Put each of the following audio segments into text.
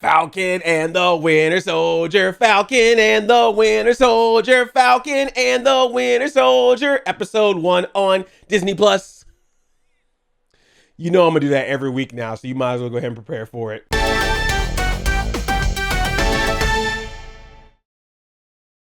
Falcon and the Winter Soldier, Falcon and the Winter Soldier, Falcon and the Winter Soldier, episode 1 on Disney Plus. You know I'm gonna do that every week now, so you might as well go ahead and prepare for it.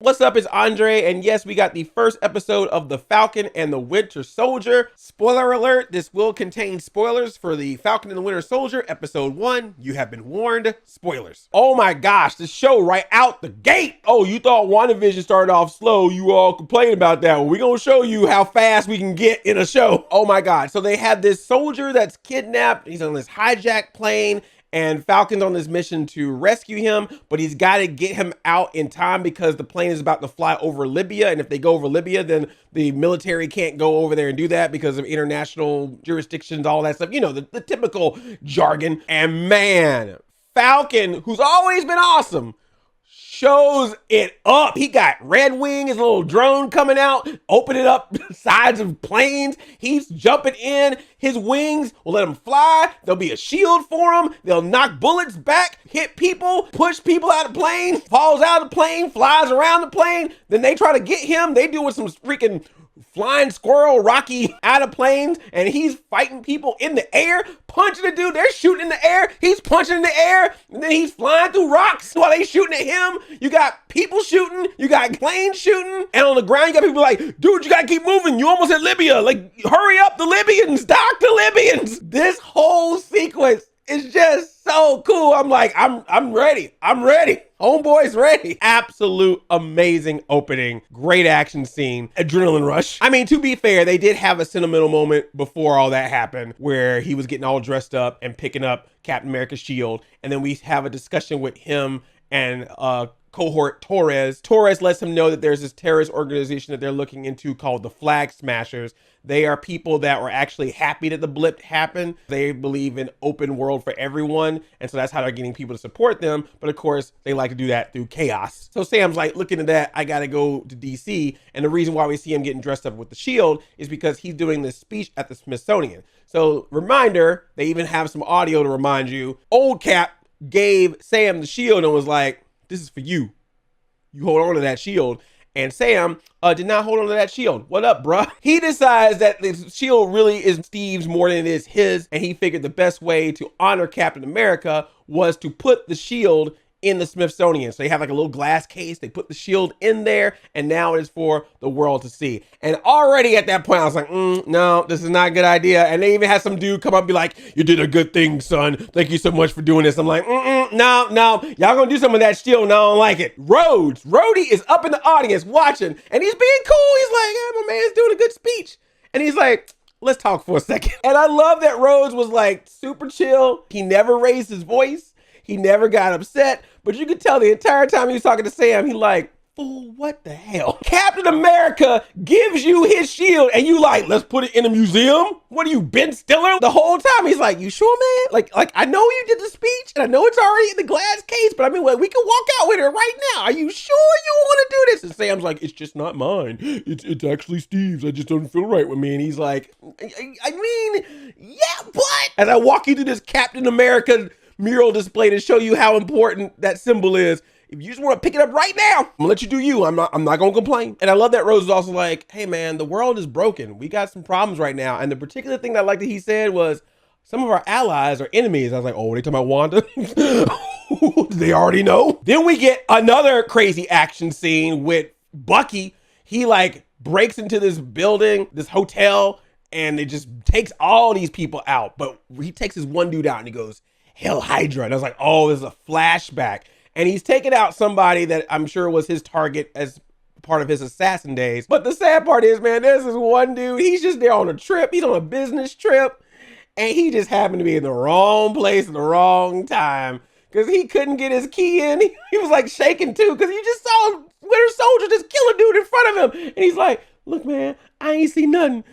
What's up, it's Andre, and yes, we got the first episode of The Falcon and the Winter Soldier. Spoiler alert, this will contain spoilers for The Falcon and the Winter Soldier, episode 1. You have been warned, spoilers. Oh my gosh, the show right out the gate. Oh, you thought WandaVision started off slow, you all complain about that. Well, we're gonna show you how fast we can get in a show. Oh my God, so they have this soldier that's kidnapped, he's on this hijacked plane, and Falcon's on this mission to rescue him, but he's got to get him out in time because the plane is about to fly over Libya. And if they go over Libya, then the military can't go over there and do that because of international jurisdictions, all that stuff. You know, the typical jargon. And man, Falcon, who's always been awesome, shows it up. He got Red Wing, his little drone coming out, opening up sides of planes. He's jumping in. His wings will let him fly. There'll be a shield for him. They'll knock bullets back, hit people, push people out of the plane, falls out of the plane, flies around the plane. Then they try to get him. They do with some freaking flying squirrel Rocky out of planes, and he's fighting people in the air, punching a dude. They're shooting in the air. He's punching in the air, and then he's flying through rocks while they shooting at him. You got people shooting, you got planes shooting, and on the ground you got people like, dude, you gotta keep moving. You almost at Libya. Like, hurry up, the Libyans, dock the Libyans. This whole sequence is just so cool. I'm like, I'm ready. I'm ready. Homeboy's ready. Absolute amazing opening. Great action scene. Adrenaline rush. I mean, to be fair, they did have a sentimental moment before all that happened where he was getting all dressed up and picking up Captain America's shield. And then we have a discussion with him and cohort Torres. Torres lets him know that there's this terrorist organization that they're looking into called the Flag Smashers. They are people that were actually happy that the blip happened. They believe in open world for everyone. And so that's how they're getting people to support them. But of course, they like to do that through chaos. So Sam's like, looking at that, I got to go to DC. And the reason why we see him getting dressed up with the shield is because he's doing this speech at the Smithsonian. So reminder, they even have some audio to remind you. Old Cap gave Sam the shield and was like, this is for you. You hold on to that shield. And Sam did not hold on to that shield. What up, bruh? He decides that the shield really is Steve's more than it is his. And he figured the best way to honor Captain America was to put the shield in the Smithsonian. So they have like a little glass case. They put the shield in there, and now it is for the world to see. And already at that point, I was like, no, this is not a good idea. And they even had some dude come up and be like, you did a good thing, son. Thank you so much for doing this. I'm like, no. Y'all gonna do some of that shield, and I don't like it. Rhodey is up in the audience watching, and he's being cool. He's like, yeah, my man's doing a good speech. And he's like, let's talk for a second. And I love that Rhodes was like super chill. He never raised his voice. He never got upset, but you could tell the entire time he was talking to Sam, he like, fool, what the hell? Captain America gives you his shield and you like, let's put it in a museum? What are you, Ben Stiller? The whole time he's like, you sure, man? Like I know you did the speech and I know it's already in the glass case, but I mean, we can walk out with it right now. Are you sure you want to do this? And Sam's like, it's just not mine. It's actually Steve's. I just don't feel right with me. And he's like, I mean, yeah, but as I walk you through this Captain America mural display to show you how important that symbol is. If you just want to pick it up right now, I'm gonna let you do you. I'm not gonna complain. And I love that Rose was also like, hey man, the world is broken. We got some problems right now. And the particular thing that I liked that he said was, some of our allies are enemies. I was like, oh, they talking about Wanda? They already know. Then we get another crazy action scene with Bucky. He like breaks into this building, this hotel, and it just takes all these people out. But he takes this one dude out and he goes, Hell Hydra. And I was like, oh, this is a flashback. And he's taken out somebody that I'm sure was his target as part of his assassin days. But the sad part is, man, there's this one dude, he's just there on a trip. He's on a business trip. And he just happened to be in the wrong place at the wrong time because he couldn't get his key in. He was like shaking too because he just saw Winter Soldier just kill a dude in front of him. And he's like, look, man, I ain't see nothing.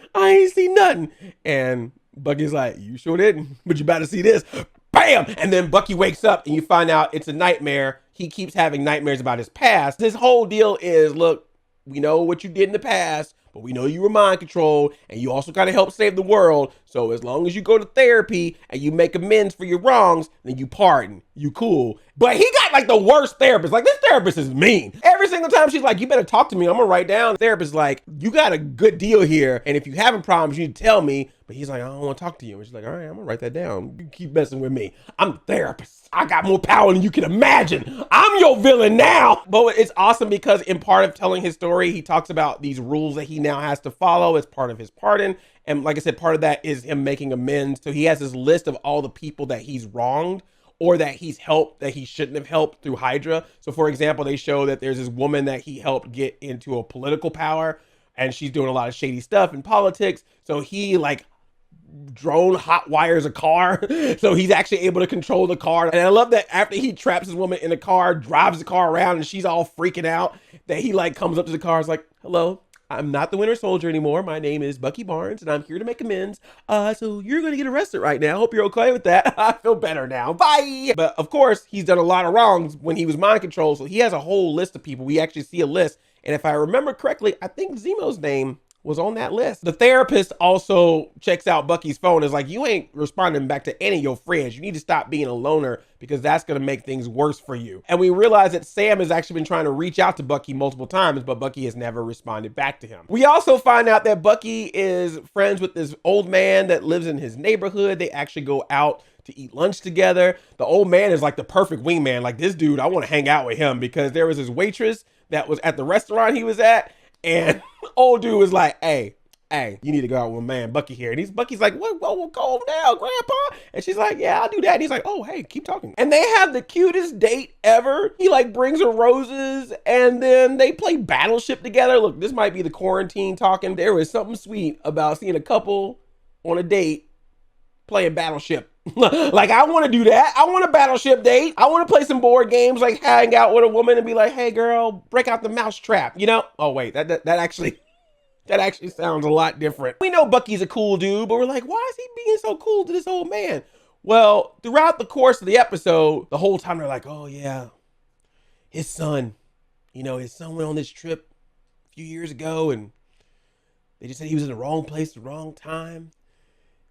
And Bucky's like, you sure didn't, but you about to see this. Bam! And then Bucky wakes up and you find out it's a nightmare. He keeps having nightmares about his past. His whole deal is, look, we know what you did in the past, but we know you were mind controlled and you also kind of helped save the world. So So as long as you go to therapy and you make amends for your wrongs, then you pardon. You cool. But he got like the worst therapist. Like, this therapist is mean. Every single time she's like, you better talk to me. I'm gonna write down. The therapist is like, you got a good deal here. And if you having problems, you need to tell me. But he's like, I don't want to talk to you. And she's like, all right, I'm gonna write that down. You keep messing with me. I'm the therapist. I got more power than you can imagine. I'm your villain now. But it's awesome because in part of telling his story, he talks about these rules that he now has to follow as part of his pardon. And like I said, part of that is him making amends. So he has this list of all the people that he's wronged or that he's helped that he shouldn't have helped through Hydra. So for example, they show that there's this woman that he helped get into a political power and she's doing a lot of shady stuff in politics. So he like drone hot wires a car. So he's actually able to control the car. And I love that after he traps his woman in the car, drives the car around and she's all freaking out, that he like comes up to the car, is like, hello, I'm not the Winter Soldier anymore. My name is Bucky Barnes, and I'm here to make amends. So you're going to get arrested right now. Hope you're okay with that. I feel better now. Bye. But of course, he's done a lot of wrongs when he was mind controlled. So he has a whole list of people. We actually see a list. And if I remember correctly, I think Zemo's name was on that list. The therapist also checks out Bucky's phone. Is like, you ain't responding back to any of your friends. You need to stop being a loner because that's going to make things worse for you. And we realize that Sam has actually been trying to reach out to Bucky multiple times, but Bucky has never responded back to him. We also find out that Bucky is friends with this old man that lives in his neighborhood. They actually go out to eat lunch together. The old man is like the perfect wingman. Like, this dude, I want to hang out with him because there was this waitress that was at the restaurant he was at, and old dude was like, hey, you need to go out with my man Bucky here. And Bucky's like, whoa, calm down, grandpa. And she's like, yeah, I'll do that. And he's like, oh, hey, keep talking. And they have the cutest date ever. He like brings her roses and then they play Battleship together. Look, this might be the quarantine talking. There was something sweet about seeing a couple on a date playing Battleship. Like, I want to do that. I want a Battleship date. I want to play some board games, like hang out with a woman and be like, hey girl, break out the mousetrap, you know? Oh wait, that actually sounds a lot different. We know Bucky's a cool dude, but we're like, why is he being so cool to this old man? Well, throughout the course of the episode, the whole time they're like, oh yeah, his son went on this trip a few years ago and they just said he was in the wrong place at the wrong time.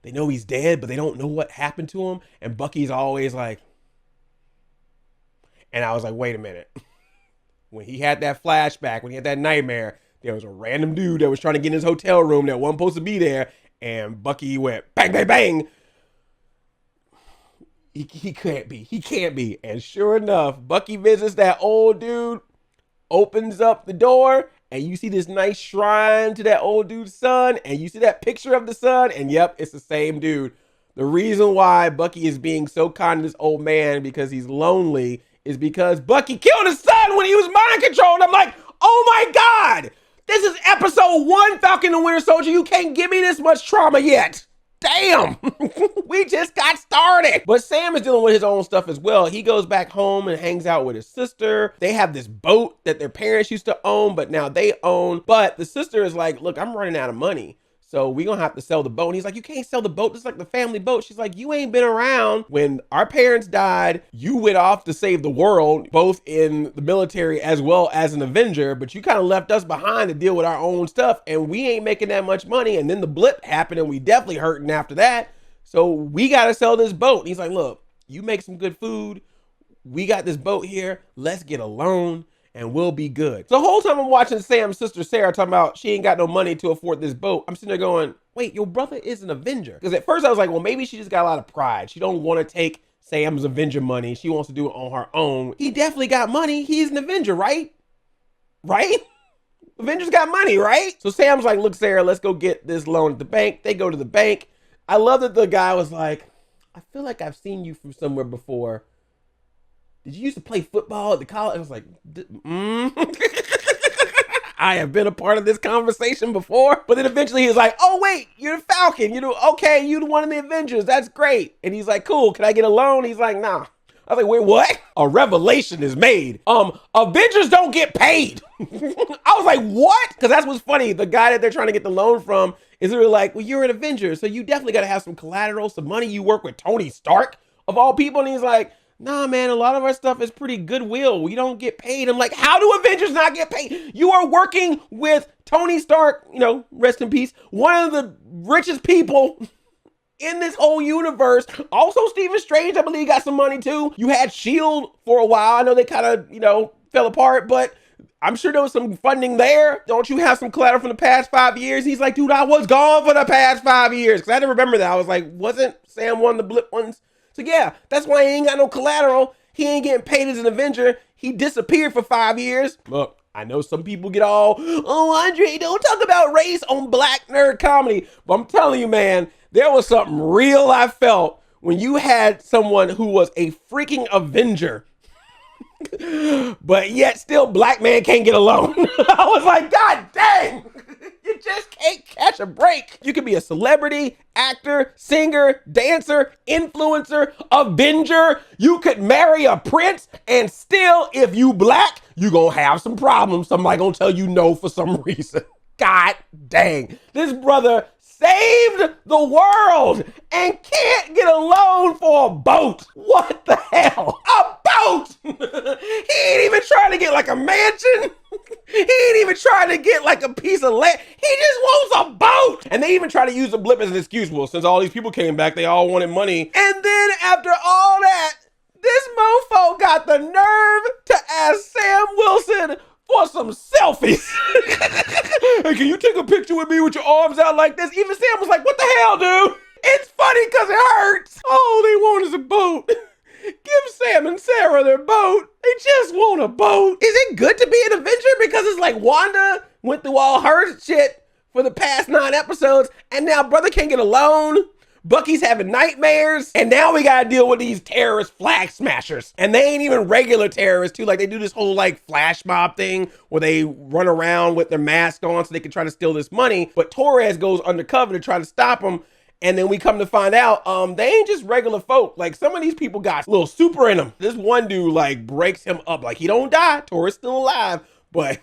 They know he's dead, but they don't know what happened to him. And Bucky's always like, and I was like, wait a minute. When he had that flashback, when he had that nightmare, there was a random dude that was trying to get in his hotel room that wasn't supposed to be there. And Bucky went bang, bang, bang. He can't be. And sure enough, Bucky visits that old dude, opens up the door, and you see this nice shrine to that old dude's son, and you see that picture of the son, and yep, it's the same dude. The reason why Bucky is being so kind to this old man because he's lonely is because Bucky killed his son when he was mind controlled. I'm like, oh my God, this is episode 1, Falcon and the Winter Soldier. You can't give me this much trauma yet. Damn, we just got started. But Sam is dealing with his own stuff as well. He goes back home and hangs out with his sister. They have this boat that their parents used to own, but now they own. But the sister is like, look, I'm running out of money, so we're going to have to sell the boat. And he's like, you can't sell the boat. This is like the family boat. She's like, you ain't been around. When our parents died, you went off to save the world, both in the military as well as an Avenger, but you kind of left us behind to deal with our own stuff, and we ain't making that much money. And then the blip happened, and we definitely hurting after that. So we got to sell this boat. And he's like, look, you make some good food. We got this boat here. Let's get a loan and we'll be good. So the whole time I'm watching Sam's sister Sarah talking about she ain't got no money to afford this boat, I'm sitting there going, wait, your brother is an Avenger. Because at first I was like, well, maybe she just got a lot of pride. She don't want to take Sam's Avenger money. She wants to do it on her own. He definitely got money. He's an Avenger, right? Right? Avengers got money, right? So Sam's like, look, Sarah, let's go get this loan at the bank. They go to the bank. I love that the guy was like, I feel like I've seen you from somewhere before. Did you used to play football at the college? I was like, I have been a part of this conversation before. But then eventually he's like, oh wait, you're the Falcon. Okay, you're one of the Avengers. That's great. And he's like, cool, can I get a loan? He's like, nah. I was like, wait, what? A revelation is made. Avengers don't get paid. I was like, what? Because that's what's funny. The guy that they're trying to get the loan from is really like, well, you're an Avenger, so you definitely got to have some collateral, some money. You work with Tony Stark of all people. And he's like, nah, man, a lot of our stuff is pretty goodwill. We don't get paid. I'm like, how do Avengers not get paid? You are working with Tony Stark, rest in peace, one of the richest people in this whole universe. Also, Stephen Strange, I believe, got some money too. You had S.H.I.E.L.D. for a while. I know they kind of, fell apart, but I'm sure there was some funding there. Don't you have some collateral from the past 5 years? He's like, dude, I was gone for the past 5 years. Because I didn't remember that. I was like, wasn't Sam one of the blip ones? So yeah, that's why he ain't got no collateral. He ain't getting paid as an Avenger. He disappeared for 5 years. Look, I know some people get all, oh, Andre, don't talk about race on Black Nerd Comedy. But I'm telling you, man, there was something real I felt when you had someone who was a freaking Avenger, but yet still black man can't get alone. I was like, God dang, you just can't catch a break. You could be a celebrity, actor, singer, dancer, influencer, Avenger. You could marry a prince, and still, if you black, you gonna have some problems. Somebody gonna tell you no for some reason. God dang, this brother saved the world and can't get a loan for a boat. What the hell? A boat! He ain't even trying to get like a mansion. He ain't even trying to get like a piece of land. He just wants a boat. And they even try to use the blip as an excuse. Well, since all these people came back, they all wanted money. And then after all that, this mofo got the nerve to ask Sam Wilson for some selfies. Hey, can you take a picture with me with your arms out like this? Even Sam was like, what the hell, dude? It's funny because it hurts. All they want is a boat. Give Sam and Sarah their boat. They just want a boat. Is it good to be an Avenger? Because it's like Wanda went through all her shit for the past 9 episodes, and now brother can't get a loan. Bucky's having nightmares, and now we gotta deal with these terrorist flag smashers. And they ain't even regular terrorists too. Like they do this whole like flash mob thing where they run around with their mask on so they can try to steal this money. But Torres goes undercover to try to stop them. And then we come to find out, they ain't just regular folk. Like some of these people got a little super in them. This one dude like breaks him up. Like he don't die, Torres still alive. But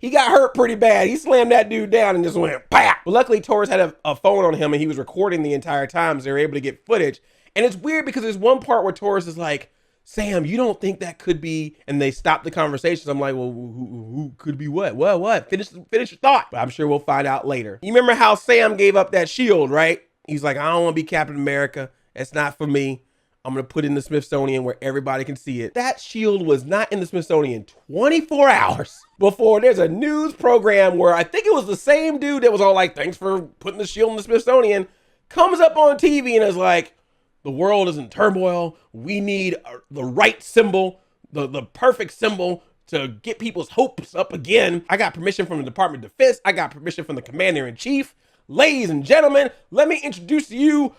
he got hurt pretty bad. He slammed that dude down and just went, pow! But luckily, Torres had a phone on him and he was recording the entire time, so they were able to get footage. And it's weird because there's one part where Torres is like, Sam, you don't think that could be, and they stop the conversations. I'm like, well, who could be what? What? Finish your thought. But I'm sure we'll find out later. You remember how Sam gave up that shield, right? He's like, I don't want to be Captain America. It's not for me. I'm going to put it in the Smithsonian where everybody can see it. That shield was not in the Smithsonian 24 hours before there's a news program where I think it was the same dude that was all like, thanks for putting the shield in the Smithsonian, comes up on TV and is like, the world is in turmoil. We need the right symbol, the perfect symbol to get people's hopes up again. I got permission from the Department of Defense. I got permission from the Commander-in-Chief. Ladies and gentlemen, let me introduce to you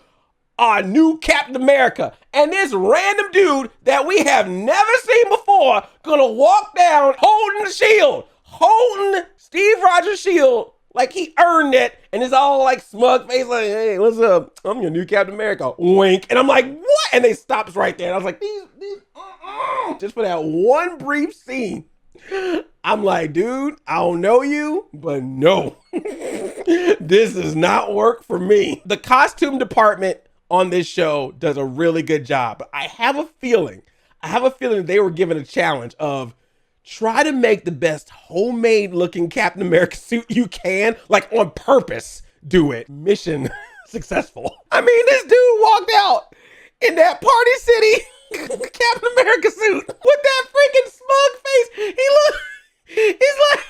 our new Captain America. And this random dude that we have never seen before gonna walk down holding the shield, holding Steve Rogers' shield like he earned it, and it's all like smug face like, hey, what's up? I'm your new Captain America. Wink. And I'm like, what? And they stops right there. And I was like, just for that one brief scene. I'm like, dude, I don't know you, but no, this does not work for me. The costume department on this show does a really good job. But I have a feeling that they were given a challenge of try to make the best homemade looking Captain America suit you can, like on purpose, do it. Mission successful. I mean, this dude walked out in that Party City Captain America suit with that freaking smug face. It's like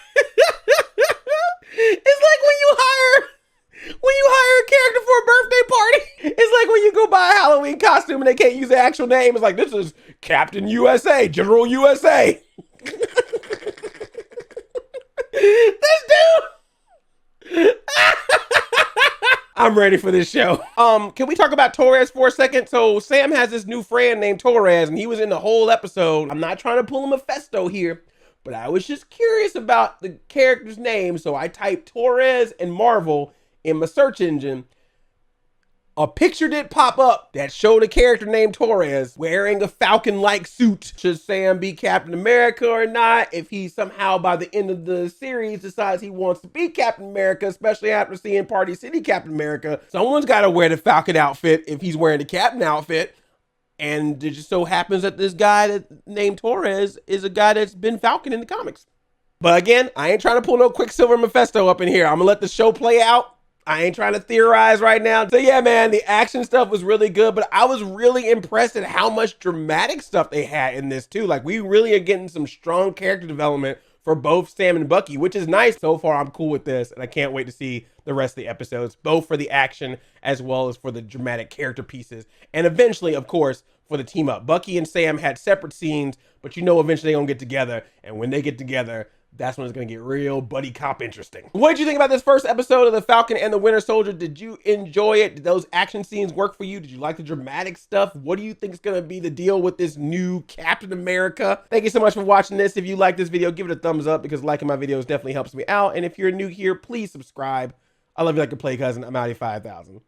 when you hire a character for a birthday party. It's like when you go buy a Halloween costume and they can't use the actual name. It's like, this is Captain USA, General USA. This dude. I'm ready for this show. Can we talk about Torres for a second? So Sam has this new friend named Torres, and he was in the whole episode. I'm not trying to pull him a festo here, but I was just curious about the character's name. So I typed Torres and Marvel in my search engine. A picture did pop up that showed a character named Torres wearing a Falcon-like suit. Should Sam be Captain America or not? If he somehow by the end of the series decides he wants to be Captain America, especially after seeing Party City Captain America, someone's got to wear the Falcon outfit if he's wearing the Captain outfit. And it just so happens that this guy named Torres is a guy that's been Falcon in the comics. But again, I ain't trying to pull no Quicksilver Mephisto up in here. I'm gonna let the show play out. I ain't trying to theorize right now. So yeah, man, the action stuff was really good, but I was really impressed at how much dramatic stuff they had in this too. Like, we really are getting some strong character development for both Sam and Bucky, which is nice. So far, I'm cool with this, and I can't wait to see the rest of the episodes, both for the action as well as for the dramatic character pieces. And eventually, of course, for the team up. Bucky and Sam had separate scenes, but you know eventually they're gonna get together, and when they get together, that's when it's gonna get real buddy cop interesting. What did you think about this first episode of The Falcon and the Winter Soldier? Did you enjoy it? Did those action scenes work for you? Did you like the dramatic stuff? What do you think is gonna be the deal with this new Captain America? Thank you so much for watching this. If you like this video, give it a thumbs up, because liking my videos definitely helps me out. And if you're new here, please subscribe. I love you like a play cousin. I'm out of 5,000.